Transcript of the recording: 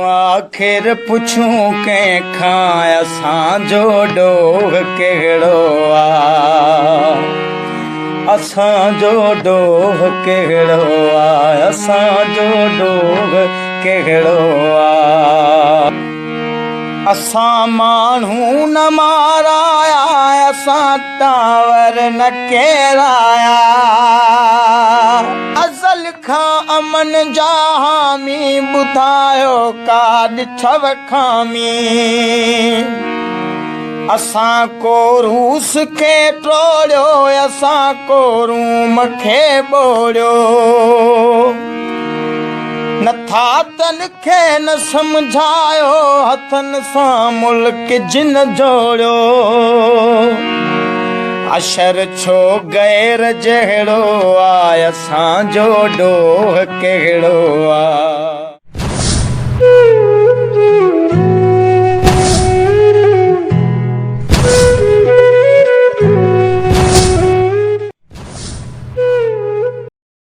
आखिर पुछूं कंहिंखां असांजो ॾोह कहिड़ो आहे। असांजो ॾोह कहिड़ो आहे, असांजो ॾोह कहिड़ो आहे। असां माण्हू न माराया, असां टावर न केराया। अज़ल खां अमन जा हामी, ॿुधायो का ॾिठव खामी। असां को रूस खे टोड़ियो, असां को रूम खे ॿोड़ियो। नथा तन खे न सम्झायो, हथनि सां मुल्क जिन जोड़ियो। अशर छो गैर जहिड़ो आहे, असांजो ॾोह कहिड़ो आहे।